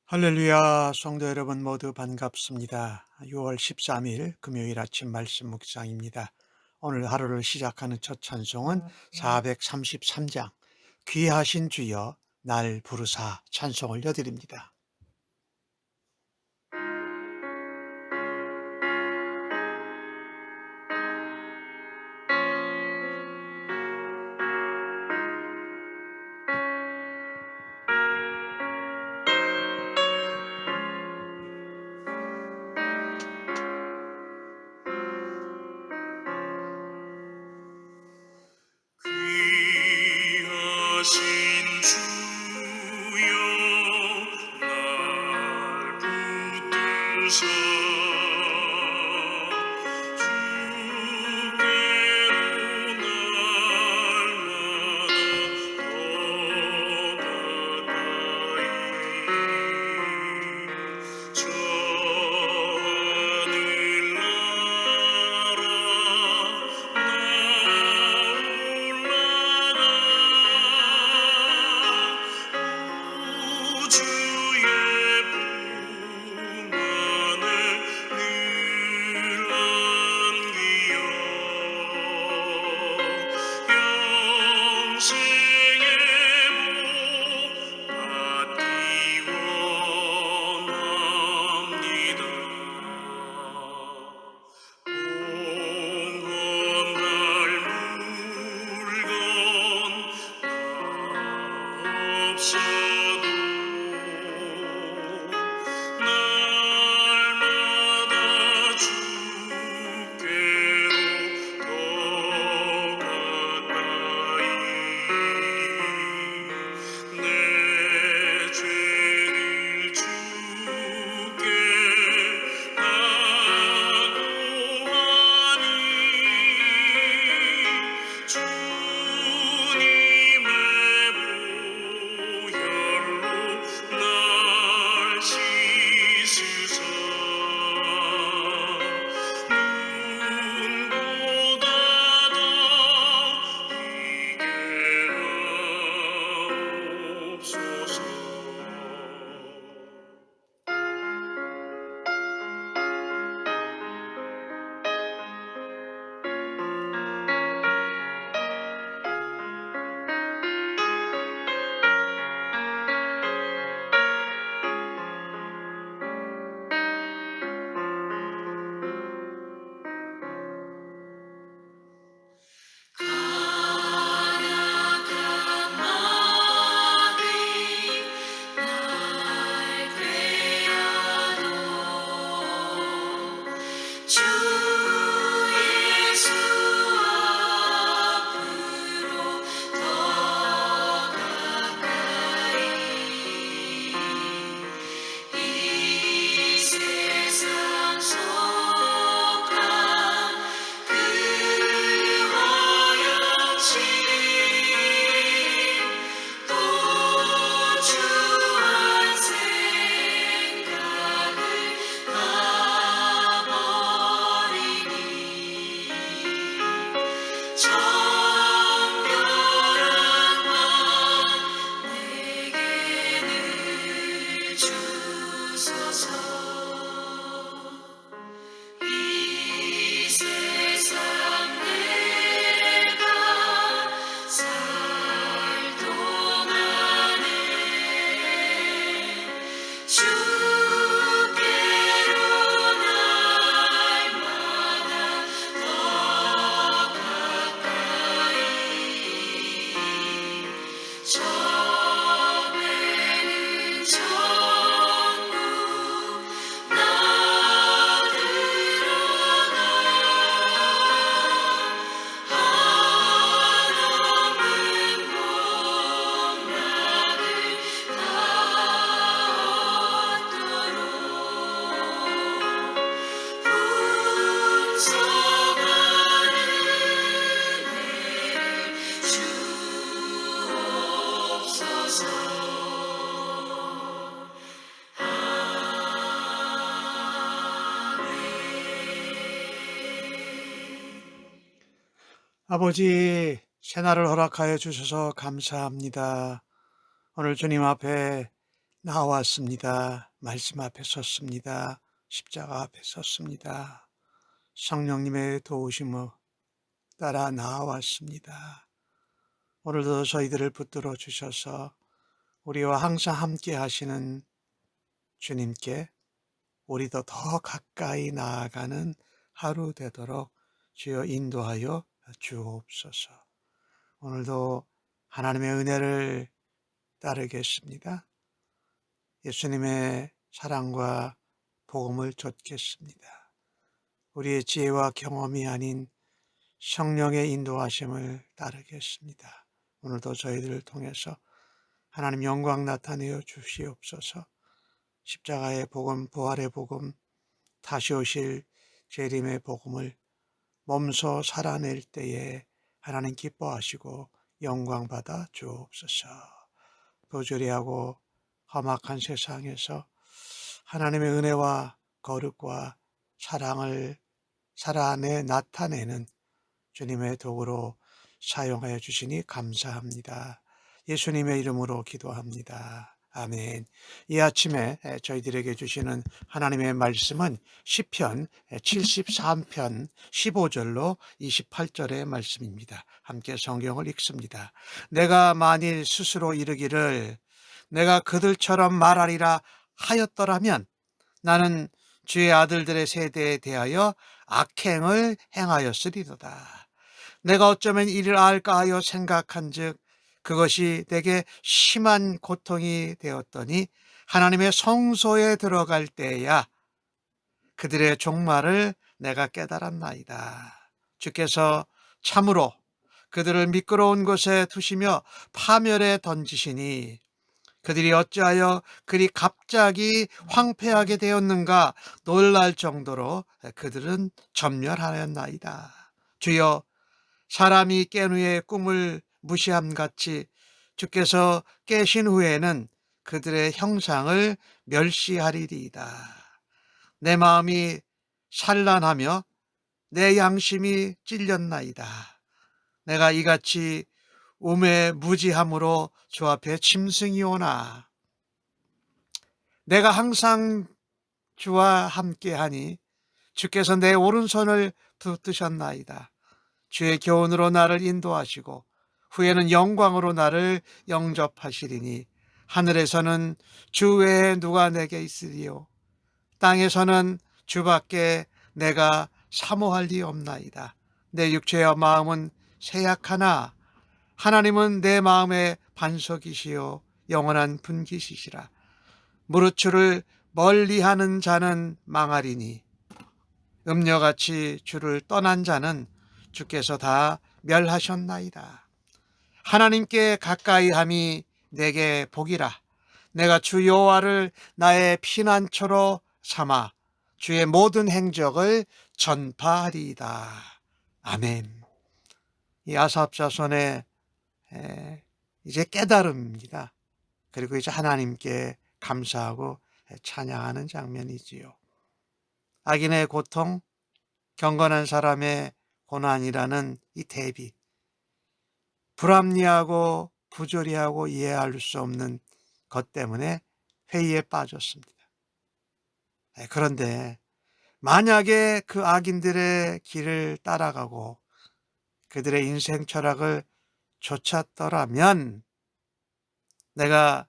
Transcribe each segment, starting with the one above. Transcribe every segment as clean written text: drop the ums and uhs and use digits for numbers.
할렐루야, 성도 여러분 모두 반갑습니다. 6월 13일 금요일 아침 말씀 묵상입니다. 오늘 하루를 시작하는 첫 찬송은 433장 귀하신 주여 날 부르사 찬송을 여드립니다. 귀하신 주여 날 붙드사 주께로 날마다 더 날마다 주께로 더 가까이 내 죄를 주께 나고하니 주님의 보혈로 날 씻으사 눈보다 더 희게 하옵소서. 가나간 마음이 날 괴하도 주 예수 앞으로 더 가까이 이 세상 속한 그 허영심 또 주한 생각을 가버리니 정결한 맘 내게는 주소서. 이 세상 내가 살 동안에 주께로 날마다 더 가까이 처음에는 천국 나 들어가 한없는 복락을 다 얻도록 풍성한 은혜를 주옵소서. 아버지, 새날을 허락하여 주셔서 감사합니다. 오늘 주님 앞에 나왔습니다. 말씀 앞에 섰습니다. 십자가 앞에 섰습니다. 성령님의 도우심을 따라 나왔습니다. 오늘도 저희들을 붙들어 주셔서 우리와 항상 함께 하시는 주님께 우리도 더 가까이 나아가는 하루 되도록 주여 인도하여 주옵소서. 오늘도 하나님의 은혜를 따르겠습니다. 예수님의 사랑과 복음을 좇겠습니다. 우리의 지혜와 경험이 아닌 성령의 인도하심을 따르겠습니다. 오늘도 저희들을 통해서 하나님 영광 나타내어 주시옵소서. 십자가의 복음, 부활의 복음, 다시 오실 재림의 복음을 몸소 살아낼 때에 하나님 기뻐하시고 영광 받아 주옵소서. 부조리하고 험악한 세상에서 하나님의 은혜와 거룩과 사랑을 살아내 나타내는 주님의 도구로 사용하여 주시니 감사합니다. 예수님의 이름으로 기도합니다. 아멘. 이 아침에 저희들에게 주시는 하나님의 말씀은 시편 73편 15절로 28절의 말씀입니다. 함께 성경을 읽습니다. 내가 만일 스스로 이르기를 내가 그들처럼 말하리라 하였더라면 나는 주의 아들들의 세대에 대하여 악행을 행하였으리로다. 내가 어쩌면 이를 알까 하여 생각한즉 그것이 내게 심한 고통이 되었더니 하나님의 성소에 들어갈 때야 그들의 종말을 내가 깨달았나이다. 주께서 참으로 그들을 미끄러운 곳에 두시며 파멸에 던지시니 그들이 어찌하여 그리 갑자기 황폐하게 되었는가 놀랄 정도로 그들은 전멸하였나이다. 주여, 사람이 깬 후에 꿈을 무시함같이 주께서 깨신 후에는 그들의 형상을 멸시하리이다. 내 마음이 산란하며 내 양심이 찔렸나이다. 내가 이같이 우매무지함으로 주 앞에 짐승이 오나. 내가 항상 주와 함께하니 주께서 내 오른손을 붙드셨나이다. 주의 교훈으로 나를 인도하시고 후에는 영광으로 나를 영접하시리니 하늘에서는 주 외에 누가 내게 있으리요 땅에서는 주밖에 내가 사모할 리 없나이다. 내 육체와 마음은 세약하나 하나님은 내 마음의 반석이시요 영원한 분기시시라. 무릇 멀리하는 자는 망하리니 음녀같이 주를 떠난 자는 주께서 다 멸하셨나이다. 하나님께 가까이함이 내게 복이라. 내가 주 여호와를 나의 피난처로 삼아 주의 모든 행적을 전파하리이다. 아멘. 이 아삽 자손의 이제 깨달음입니다. 그리고 이제 하나님께 감사하고 찬양하는 장면이지요. 악인의 고통, 경건한 사람의 고난이라는 이 대비, 불합리하고 부조리하고 이해할 수 없는 것 때문에 회의에 빠졌습니다. 그런데 만약에 그 악인들의 길을 따라가고 그들의 인생 철학을 좇았더라면 내가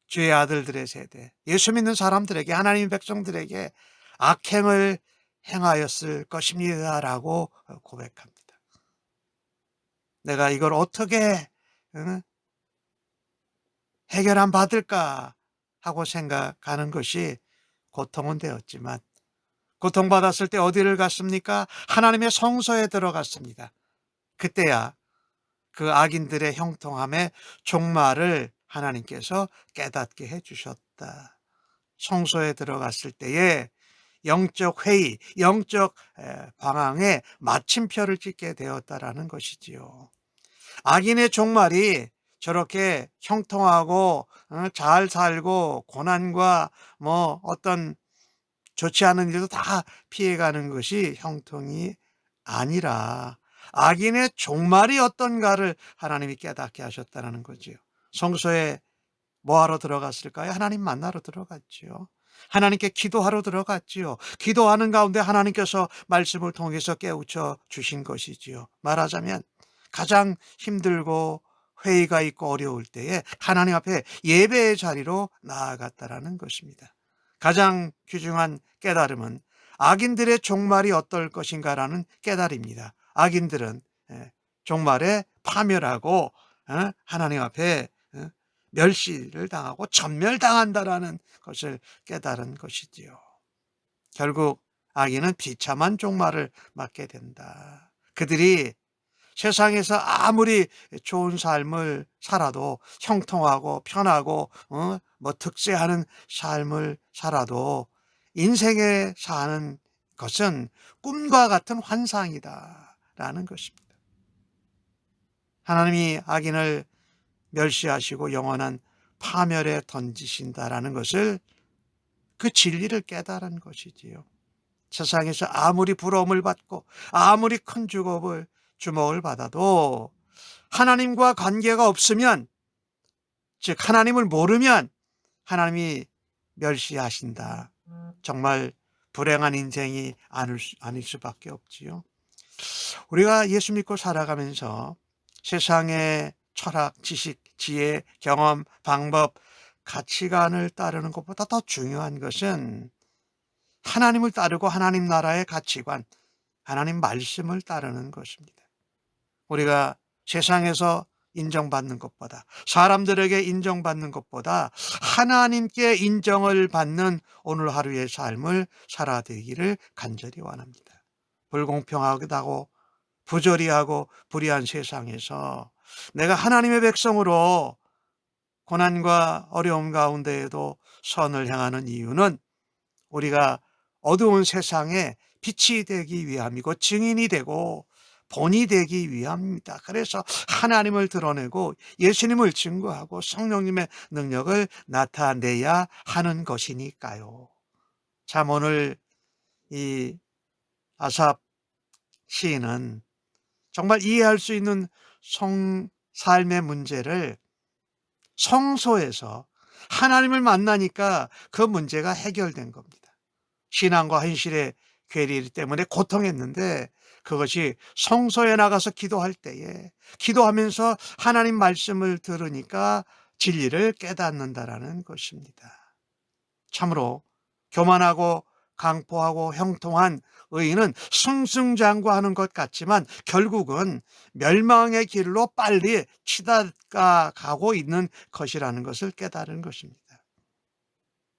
주의 아들들의 세대, 예수 믿는 사람들에게, 하나님의 백성들에게 악행을 행하였을 것입니다라고 고백합니다. 내가 이걸 어떻게 해결안 받을까 하고 생각하는 것이 고통은 되었지만 고통받았을 때 어디를 갔습니까? 하나님의 성소에 들어갔습니다. 그때야 그 악인들의 형통함의 종말을 하나님께서 깨닫게 해주셨다. 성소에 들어갔을 때에 영적 회의, 영적 방황에 마침표를 찍게 되었다라는 것이지요. 악인의 종말이 저렇게 형통하고 잘 살고 고난과 어떤 좋지 않은 일도 다 피해가는 것이 형통이 아니라 악인의 종말이 어떤가를 하나님이 깨닫게 하셨다는 거지요. 성소에 뭐하러 들어갔을까요? 하나님 만나러 들어갔지요. 하나님께 기도하러 들어갔지요. 기도하는 가운데 하나님께서 말씀을 통해서 깨우쳐 주신 것이지요. 말하자면 가장 힘들고 회의가 있고 어려울 때에 하나님 앞에 예배의 자리로 나아갔다라는 것입니다. 가장 귀중한 깨달음은 악인들의 종말이 어떨 것인가라는 깨달음입니다. 악인들은 종말에 파멸하고 하나님 앞에 멸시를 당하고 전멸당한다라는 것을 깨달은 것이지요. 결국 악인은 비참한 종말을 맞게 된다. 그들이 세상에서 아무리 좋은 삶을 살아도 형통하고 편하고 뭐 득세하는 삶을 살아도 인생에 사는 것은 꿈과 같은 환상이다라는 것입니다. 하나님이 악인을 멸시하시고 영원한 파멸에 던지신다라는 것을 그 진리를 깨달은 것이지요. 세상에서 아무리 부러움을 받고 아무리 큰 주목을 받아도 하나님과 관계가 없으면, 즉 하나님을 모르면 하나님이 멸시하신다. 정말 불행한 인생이 아닐 수밖에 없지요. 우리가 예수 믿고 살아가면서 세상의 철학, 지식, 지혜, 경험, 방법, 가치관을 따르는 것보다 더 중요한 것은 하나님을 따르고 하나님 나라의 가치관, 하나님 말씀을 따르는 것입니다. 우리가 세상에서 인정받는 것보다, 사람들에게 인정받는 것보다 하나님께 인정을 받는 오늘 하루의 삶을 살아되기를 간절히 원합니다. 불공평하고 부조리하고 불의한 세상에서 내가 하나님의 백성으로 고난과 어려움 가운데에도 선을 행하는 이유는 우리가 어두운 세상에 빛이 되기 위함이고 증인이 되고 본이 되기 위함입니다. 그래서 하나님을 드러내고 예수님을 증거하고 성령님의 능력을 나타내야 하는 것이니까요. 참 오늘 이 아삽 시인은 정말 이해할 수 있는 삶의 문제를 성소에서 하나님을 만나니까 그 문제가 해결된 겁니다. 신앙과 현실의 괴리 때문에 고통했는데 그것이 성소에 나가서 기도할 때에 기도하면서 하나님 말씀을 들으니까 진리를 깨닫는다라는 것입니다. 참으로 교만하고 강포하고 형통한 의인은 승승장구하는 것 같지만 결국은 멸망의 길로 빨리 치닫아가고 있는 것이라는 것을 깨달은 것입니다.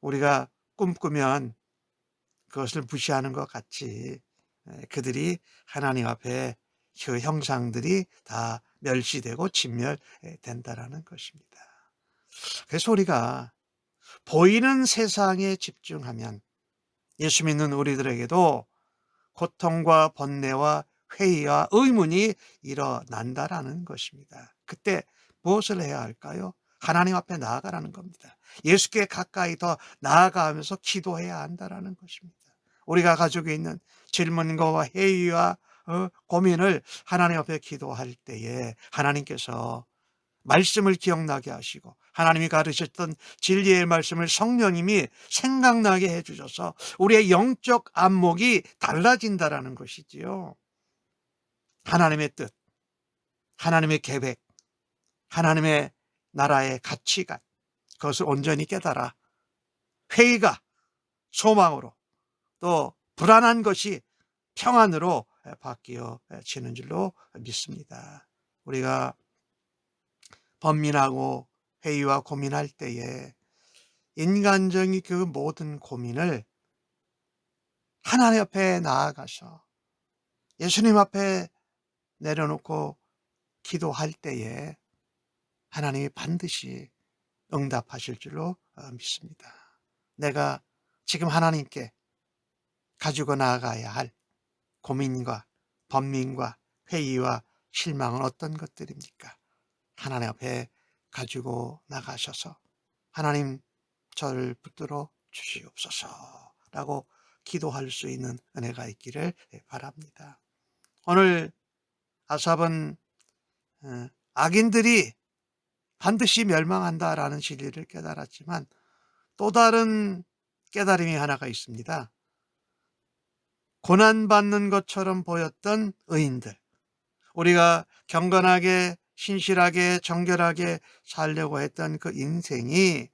우리가 꿈꾸면 그것을 무시하는 것 같이 그들이 하나님 앞에 그 형상들이 다 멸시되고 진멸된다라는 것입니다. 그래서 우리가 보이는 세상에 집중하면 예수 믿는 우리들에게도 고통과 번뇌와 회의와 의문이 일어난다라는 것입니다. 그때 무엇을 해야 할까요? 하나님 앞에 나아가라는 겁니다. 예수께 가까이 더 나아가면서 기도해야 한다라는 것입니다. 우리가 가지고 있는 질문과 회의와 고민을 하나님 앞에 기도할 때에 하나님께서 말씀을 기억나게 하시고 하나님이 가르쳤던 진리의 말씀을 성령님이 생각나게 해주셔서 우리의 영적 안목이 달라진다라는 것이지요. 하나님의 뜻, 하나님의 계획, 하나님의 나라의 가치관, 그것을 온전히 깨달아 회의가 소망으로 또 불안한 것이 평안으로 바뀌어지는 줄로 믿습니다. 우리가 번민하고 회의와 고민할 때에 인간적인 그 모든 고민을 하나님 앞에 나아가서 예수님 앞에 내려놓고 기도할 때에 하나님이 반드시 응답하실 줄로 믿습니다. 내가 지금 하나님께 가지고 나아가야 할 고민과 번민과 회의와 실망은 어떤 것들입니까? 하나님 앞에 가지고 나가셔서 하나님 저를 붙들어 주시옵소서라고 기도할 수 있는 은혜가 있기를 바랍니다. 오늘 아삽은 악인들이 반드시 멸망한다라는 진리를 깨달았지만 또 다른 깨달음이 하나가 있습니다. 고난받는 것처럼 보였던 의인들, 우리가 경건하게 신실하게 정결하게 살려고 했던 그 인생이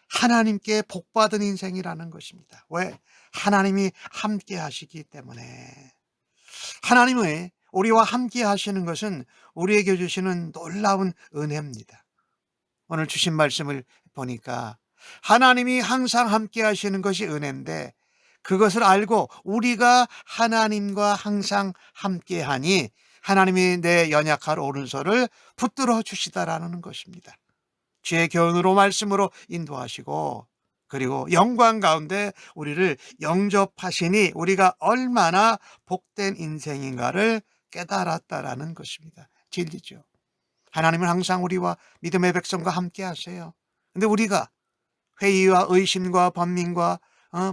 하나님께 복받은 인생이라는 것입니다. 왜? 하나님이 함께 하시기 때문에. 하나님의 우리와 함께 하시는 것은 우리에게 주시는 놀라운 은혜입니다. 오늘 주신 말씀을 보니까 하나님이 항상 함께 하시는 것이 은혜인데, 그것을 알고 우리가 하나님과 항상 함께 하니 하나님이 내 연약할 오른손을 붙들어 주시다라는 것입니다. 지혜 교훈으로 말씀으로 인도하시고, 그리고 영광 가운데 우리를 영접하시니 우리가 얼마나 복된 인생인가를 깨달았다라는 것입니다. 진리죠. 하나님은 항상 우리와 믿음의 백성과 함께 하세요. 근데 우리가 회의와 의심과 번민과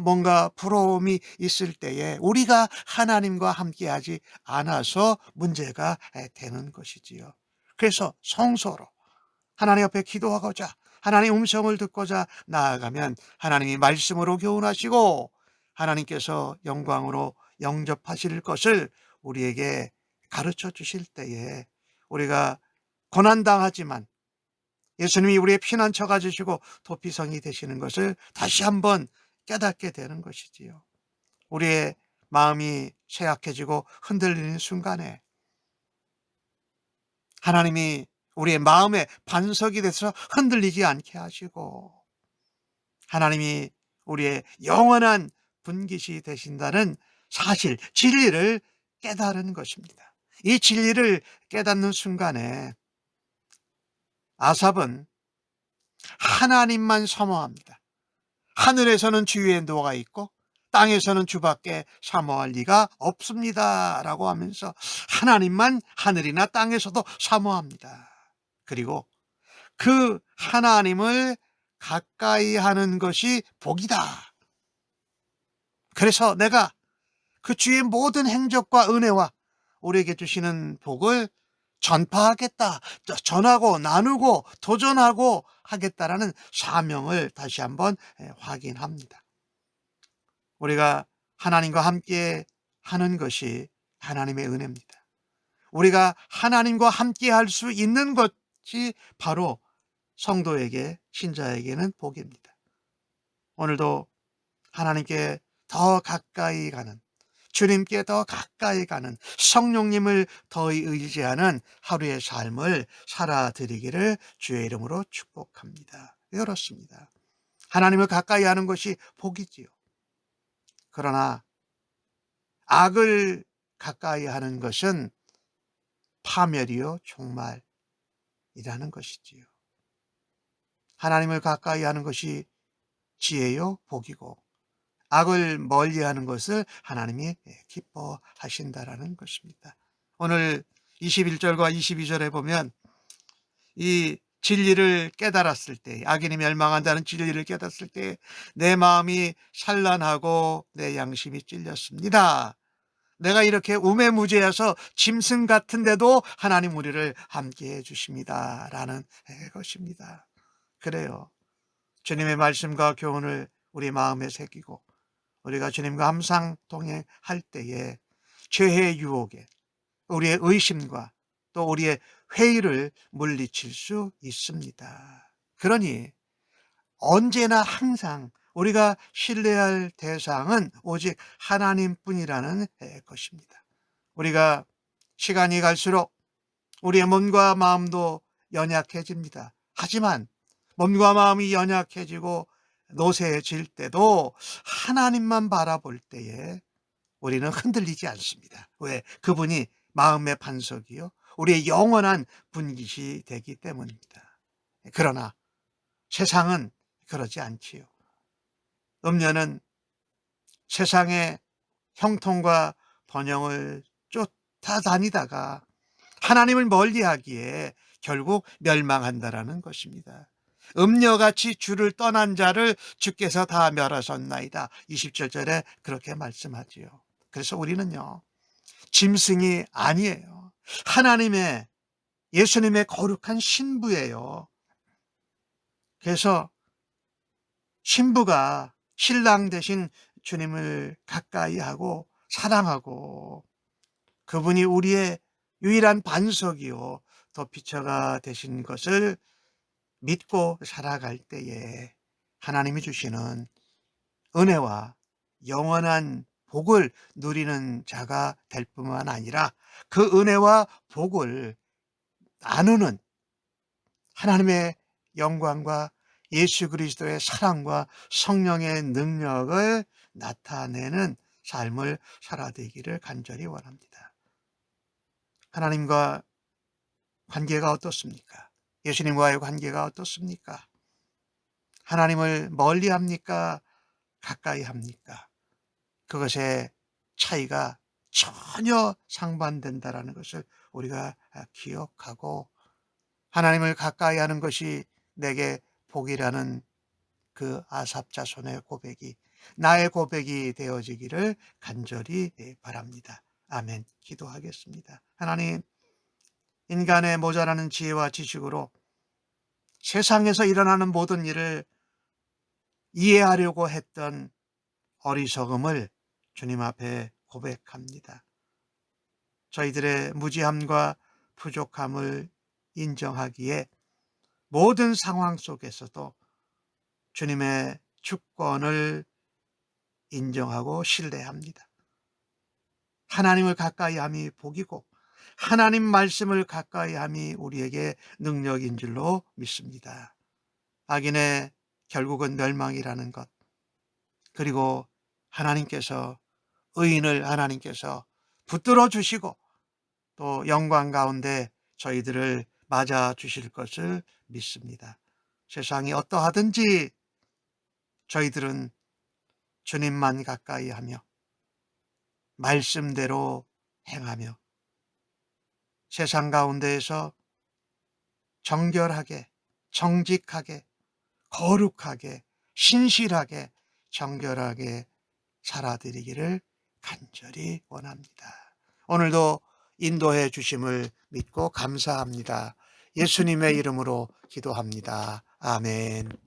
뭔가 부러움이 있을 때에 우리가 하나님과 함께하지 않아서 문제가 되는 것이지요. 그래서 성소로 하나님 앞에 기도하고자, 하나님의 음성을 듣고자 나아가면 하나님이 말씀으로 교훈하시고 하나님께서 영광으로 영접하실 것을 우리에게 가르쳐 주실 때에 우리가 고난당하지만 예수님이 우리의 피난처가 되시고 도피성이 되시는 것을 다시 한번 깨닫게 되는 것이지요. 우리의 마음이 쇠약해지고 흔들리는 순간에 하나님이 우리의 마음의 반석이 돼서 흔들리지 않게 하시고 하나님이 우리의 영원한 분깃이 되신다는 사실, 진리를 깨달은 것입니다. 이 진리를 깨닫는 순간에 아삽은 하나님만 사모합니다. 하늘에서는 주의 노가 있고 땅에서는 주밖에 사모할 리가 없습니다 라고 하면서 하나님만 하늘이나 땅에서도 사모합니다. 그리고 그 하나님을 가까이 하는 것이 복이다. 그래서 내가 그 주의 모든 행적과 은혜와 우리에게 주시는 복을 전파하겠다, 전하고 나누고 도전하고 하겠다라는 사명을 다시 한번 확인합니다. 우리가 하나님과 함께 하는 것이 하나님의 은혜입니다. 우리가 하나님과 함께 할 수 있는 것이 바로 성도에게, 신자에게는 복입니다. 오늘도 하나님께 더 가까이 가는, 주님께 더 가까이 가는, 성령님을 더 의지하는 하루의 삶을 살아드리기를 주의 이름으로 축복합니다. 그렇습니다. 하나님을 가까이 하는 것이 복이지요. 그러나 악을 가까이 하는 것은 파멸이요 종말이라는 것이지요. 하나님을 가까이 하는 것이 지혜요 복이고 악을 멀리하는 것을 하나님이 기뻐하신다라는 것입니다. 오늘 21절과 22절에 보면 이 진리를 깨달았을 때, 악인이 멸망한다는 진리를 깨달았을 때 내 마음이 산란하고 내 양심이 찔렸습니다. 내가 이렇게 우매무제해서 짐승 같은데도 하나님 우리를 함께해 주십니다 라는 것입니다. 그래요. 주님의 말씀과 교훈을 우리 마음에 새기고 우리가 주님과 항상 동행할 때에 죄의 유혹에 우리의 의심과 또 우리의 회의를 물리칠 수 있습니다. 그러니 언제나 항상 우리가 신뢰할 대상은 오직 하나님뿐이라는 것입니다. 우리가 시간이 갈수록 우리의 몸과 마음도 연약해집니다. 하지만 몸과 마음이 연약해지고 노쇠해질 때도 하나님만 바라볼 때에 우리는 흔들리지 않습니다. 왜? 그분이 마음의 반석이요 우리의 영원한 분깃이 되기 때문입니다. 그러나 세상은 그러지 않지요. 음녀는 세상의 형통과 번영을 쫓아다니다가 하나님을 멀리하기에 결국 멸망한다라는 것입니다. 음녀같이 주를 떠난 자를 주께서 다 멸하셨나이다. 27절에 그렇게 말씀하지요. 그래서 우리는요 짐승이 아니에요. 하나님의 예수님의 거룩한 신부예요. 그래서 신부가 신랑 대신 주님을 가까이 하고 사랑하고 그분이 우리의 유일한 반석이요 더 피처가 되신 것을 믿고 살아갈 때에 하나님이 주시는 은혜와 영원한 복을 누리는 자가 될 뿐만 아니라 그 은혜와 복을 나누는 하나님의 영광과 예수 그리스도의 사랑과 성령의 능력을 나타내는 삶을 살아되기를 간절히 원합니다. 하나님과 관계가 어떻습니까? 예수님과의 관계가 어떻습니까? 하나님을 멀리 합니까? 가까이 합니까? 그것의 차이가 전혀 상반된다라는 것을 우리가 기억하고 하나님을 가까이 하는 것이 내게 복이라는 그 아삽 자손의 고백이 나의 고백이 되어지기를 간절히 바랍니다. 아멘. 기도하겠습니다. 하나님, 인간의 모자라는 지혜와 지식으로 세상에서 일어나는 모든 일을 이해하려고 했던 어리석음을 주님 앞에 고백합니다. 저희들의 무지함과 부족함을 인정하기에 모든 상황 속에서도 주님의 주권을 인정하고 신뢰합니다. 하나님을 가까이 함이 복이고 하나님 말씀을 가까이 함이 우리에게 능력인 줄로 믿습니다. 악인의 결국은 멸망이라는 것, 그리고 하나님께서 의인을 하나님께서 붙들어 주시고 또 영광 가운데 저희들을 맞아 주실 것을 믿습니다. 세상이 어떠하든지 저희들은 주님만 가까이 하며 말씀대로 행하며 세상 가운데에서 정결하게, 정직하게, 거룩하게, 신실하게, 정결하게 살아드리기를 간절히 원합니다. 오늘도 인도해 주심을 믿고 감사합니다. 예수님의 이름으로 기도합니다. 아멘.